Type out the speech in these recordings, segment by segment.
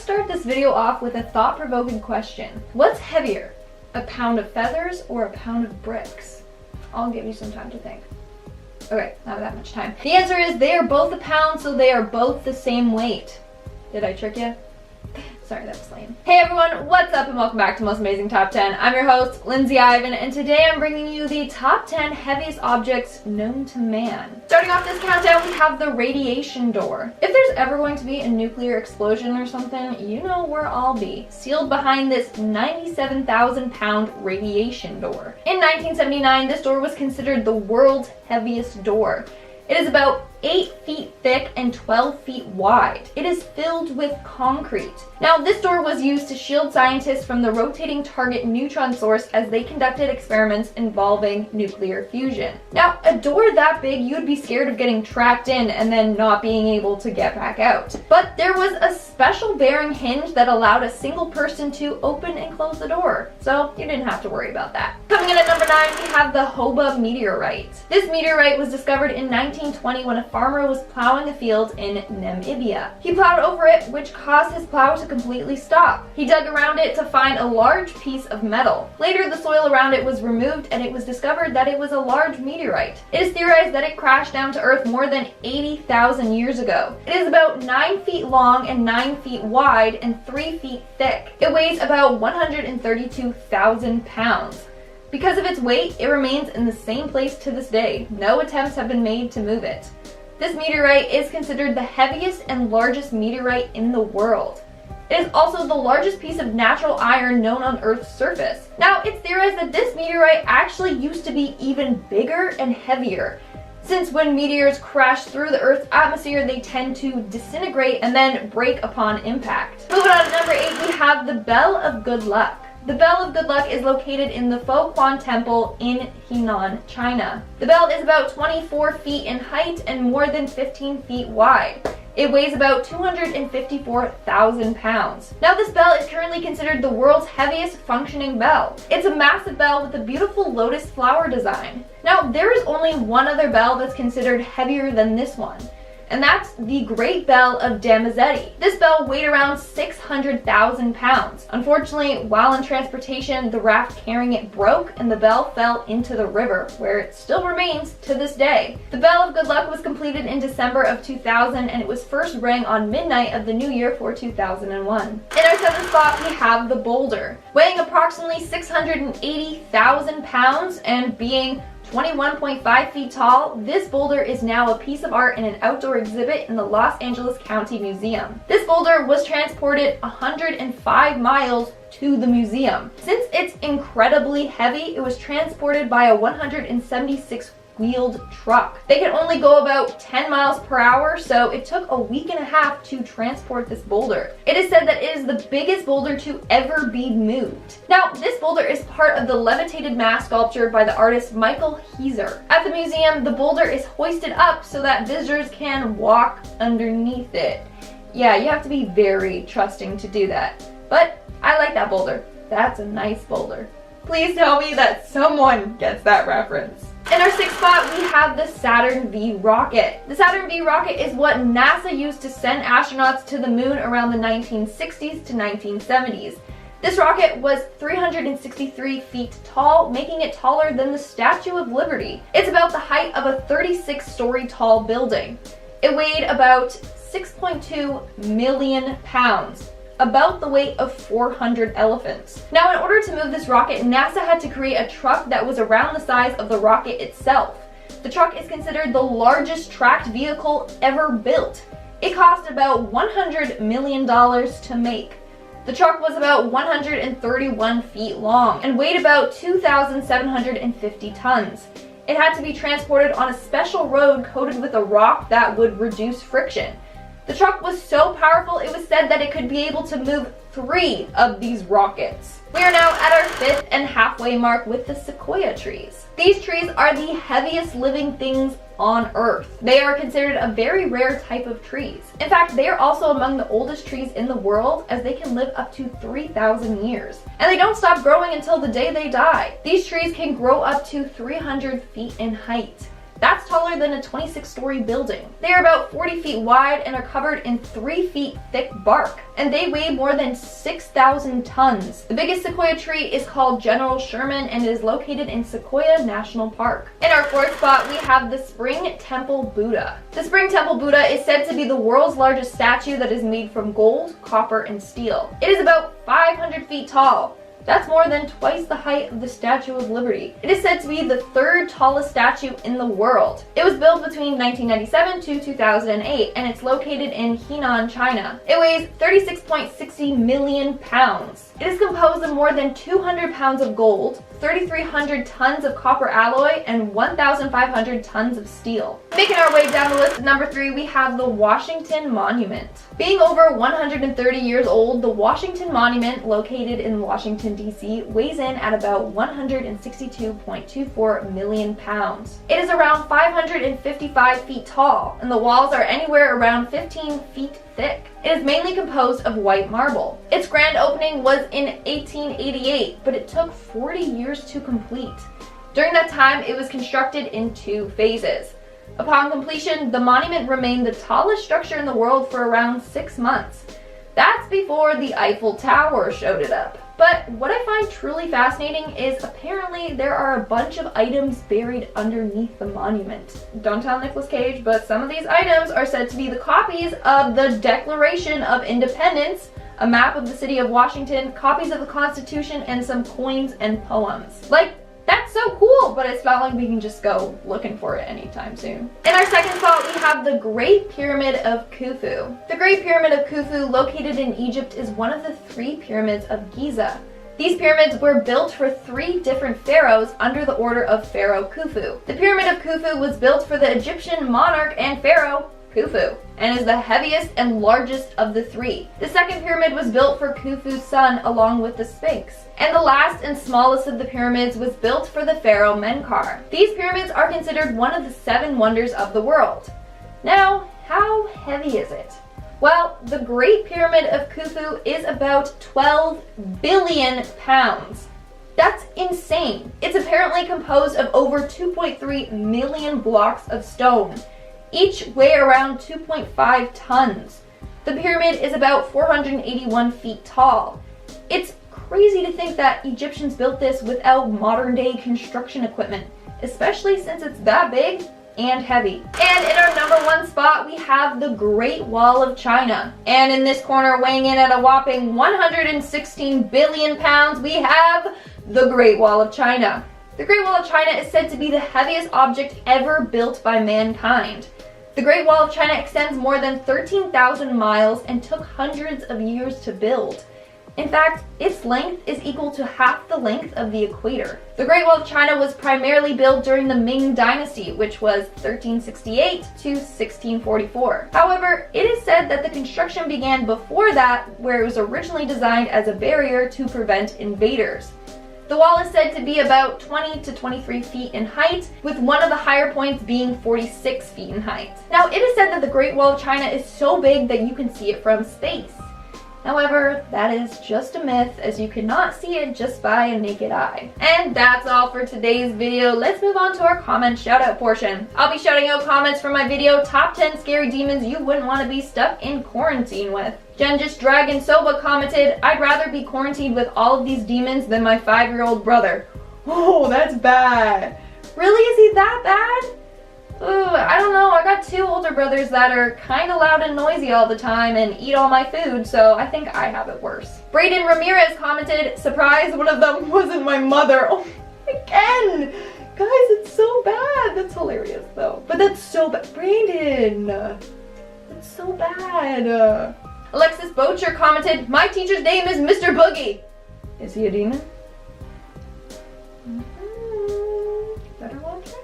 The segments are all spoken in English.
start this video off with a thought-provoking question. What's heavier, a pound of feathers or a pound of bricks? I'll give you some time to think. Okay, not that much time. The answer is they are both a pound, so they are both the same weight. Did I trick you? Sorry, that was lame. Hey everyone, what's up and welcome back to Most Amazing Top 10. I'm your host, Lindsay Ivan, and today I'm bringing you the top 10 heaviest objects known to man. Starting off this countdown, we have the radiation door. If there's ever going to be a nuclear explosion or something, you know where I'll be. Sealed behind this 97,000 pound radiation door. In 1979, this door was considered the world's heaviest door. It is about 8 feet thick and 12 feet wide. It is filled with concrete. Now, this door was used to shield scientists from the rotating target neutron source as they conducted experiments involving nuclear fusion. Now, a door that big, you'd be scared of getting trapped in and then not being able to get back out. But there was a special bearing hinge that allowed a single person to open and close the door, so you didn't have to worry about that. Coming in at number 9, we have the Hobah meteorite. This meteorite was discovered in 1920 when a farmer was plowing a field in Namibia. He plowed over it, which caused his plow to completely stop. He dug around it to find a large piece of metal. Later, the soil around it was removed and it was discovered that it was a large meteorite. It is theorized that it crashed down to Earth more than 80,000 years ago. It is about 9 feet long and 9 feet wide and 3 feet thick. It weighs about 132,000 pounds. Because of its weight, it remains in the same place to this day. No attempts have been made to move it. This meteorite is considered the heaviest and largest meteorite in the world. It is also the largest piece of natural iron known on Earth's surface. Now, it's theorized that this meteorite actually used to be even bigger and heavier, since when meteors crash through the Earth's atmosphere, they tend to disintegrate and then break upon impact. Moving on to number 8, we have the Bell of Good Luck. The Bell of Good Luck is located in the Fo Quan Temple in Henan, China. The bell is about 24 feet in height and more than 15 feet wide. It weighs about 254,000 pounds. Now, this bell is currently considered the world's heaviest functioning bell. It's a massive bell with a beautiful lotus flower design. Now, there is only one other bell that's considered heavier than this one, and that's the Great Bell of Damizetti. This bell weighed around 600,000 pounds. Unfortunately, while in transportation, the raft carrying it broke and the bell fell into the river, where it still remains to this day. The Bell of Good Luck was completed in December of 2000, and it was first rang on midnight of the new year for 2001. In our 7th spot, we have the Boulder. Weighing approximately 680,000 pounds and being 21.5 feet tall, this boulder is now a piece of art in an outdoor exhibit in the Los Angeles County Museum. This boulder was transported 105 miles to the museum. Since it's incredibly heavy, it was transported by a 176-wheeled truck. They can only go about 10 miles per hour, so it took a week and a half to transport this boulder. It is said that it is the biggest boulder to ever be moved. Now, this boulder is part of the levitated mass sculpture by the artist Michael Heiser. At the museum, the boulder is hoisted up so that visitors can walk underneath it. Yeah, you have to be very trusting to do that. But I like that boulder. That's a nice boulder. Please tell me that someone gets that reference. In our 6th spot, we have the Saturn V rocket. The Saturn V rocket is what NASA used to send astronauts to the moon around the 1960s to 1970s. This rocket was 363 feet tall, making it taller than the Statue of Liberty. It's about the height of a 36-story tall building. It weighed about 6.2 million pounds. About the weight of 400 elephants. Now, in order to move this rocket, NASA had to create a truck that was around the size of the rocket itself. The truck is considered the largest tracked vehicle ever built. It cost about $100 million to make. The truck was about 131 feet long and weighed about 2,750 tons. It had to be transported on a special road coated with a rock that would reduce friction. The truck was so powerful, it was said that it could be able to move 3 of these rockets. We are now at our 5th and halfway mark with the sequoia trees. These trees are the heaviest living things on Earth. They are considered a very rare type of trees. In fact, they are also among the oldest trees in the world, as they can live up to 3,000 years. And they don't stop growing until the day they die. These trees can grow up to 300 feet in height. That's taller than a 26-story building. They are about 40 feet wide and are covered in 3 feet thick bark, and they weigh more than 6,000 tons. The biggest sequoia tree is called General Sherman and is located in Sequoia National Park. In our fourth spot, we have the Spring Temple Buddha. The Spring Temple Buddha is said to be the world's largest statue that is made from gold, copper, and steel. It is about 500 feet tall. That's more than twice the height of the Statue of Liberty. It is said to be the third tallest statue in the world. It was built between 1997 to 2008, and it's located in Henan, China. It weighs 36.60 million pounds. It is composed of more than 200 pounds of gold, 3,300 tons of copper alloy, and 1,500 tons of steel. Making our way down the list at number 3, we have the Washington Monument. Being over 130 years old, the Washington Monument, located in Washington, D.C., weighs in at about 162.24 million pounds. It is around 555 feet tall, and the walls are anywhere around 15 feet thick. It is mainly composed of white marble. Its grand opening was in 1888, but it took 40 years to complete. During that time, it was constructed in 2 phases. Upon completion, the monument remained the tallest structure in the world for around 6 months. That's before the Eiffel Tower showed it up. But what I find truly fascinating is apparently there are a bunch of items buried underneath the monument. Don't tell Nicolas Cage, but some of these items are said to be the copies of the Declaration of Independence, a map of the city of Washington, copies of the Constitution, and some coins and poems. Like, that's so cool, but it's not like we can just go looking for it anytime soon. In our second spot, we have the Great Pyramid of Khufu. The Great Pyramid of Khufu, located in Egypt, is one of the 3 pyramids of Giza. These pyramids were built for 3 different pharaohs under the order of Pharaoh Khufu. The Pyramid of Khufu was built for the Egyptian monarch and pharaoh Khufu, and is the heaviest and largest of the 3. The second pyramid was built for Khufu's son along with the Sphinx. And the last and smallest of the pyramids was built for the pharaoh Menkaure. These pyramids are considered one of the 7 wonders of the world. Now, how heavy is it? Well, the Great Pyramid of Khufu is about 12 billion pounds. That's insane. It's apparently composed of over 2.3 million blocks of stone. Each weigh around 2.5 tons. The pyramid is about 481 feet tall. It's crazy to think that Egyptians built this without modern day construction equipment, especially since it's that big and heavy. And in our number 1 spot, we have the Great Wall of China. And in this corner, weighing in at a whopping 116 billion pounds, we have the Great Wall of China. The Great Wall of China is said to be the heaviest object ever built by mankind. The Great Wall of China extends more than 13,000 miles and took hundreds of years to build. In fact, its length is equal to half the length of the equator. The Great Wall of China was primarily built during the Ming Dynasty, which was 1368 to 1644. However, it is said that the construction began before that, where it was originally designed as a barrier to prevent invaders. The wall is said to be about 20 to 23 feet in height, with one of the higher points being 46 feet in height. Now, it is said that the Great Wall of China is so big that you can see it from space. However, that is just a myth, as you cannot see it just by a naked eye. And that's all for today's video. Let's move on to our comment shout-out portion. I'll be shouting out comments from my video, Top 10 Scary Demons You Wouldn't Want to Be Stuck in Quarantine With. Genjus Dragon Soba commented, I'd rather be quarantined with all of these demons than my 5-year-old brother. Oh, that's bad. Really? Is he that bad? I don't know. I got 2 older brothers that are kind of loud and noisy all the time and eat all my food, so I think I have it worse. Brayden Ramirez commented, surprise, one of them wasn't my mother. Oh, again! Guys, it's so bad. That's hilarious, though. But that's so bad. Brayden! That's so bad. Alexis Bocher commented, my teacher's name is Mr. Boogie. Is he a demon? Better watch out.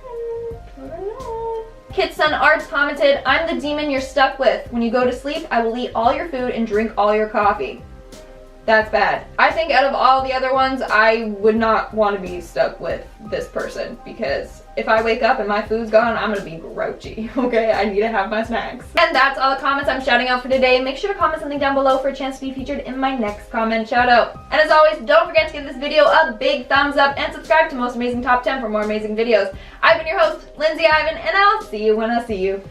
I don't know. Kitsun Arts commented, I'm the demon you're stuck with. When you go to sleep, I will eat all your food and drink all your coffee. That's bad. I think out of all the other ones, I would not want to be stuck with this person because if I wake up and my food's gone, I'm gonna be grouchy, okay? I need to have my snacks. And that's all the comments I'm shouting out for today. Make sure to comment something down below for a chance to be featured in my next comment shout out. And as always, don't forget to give this video a big thumbs up and subscribe to Most Amazing Top 10 for more amazing videos. I've been your host, Lindsay Ivan, and I'll see you when I see you.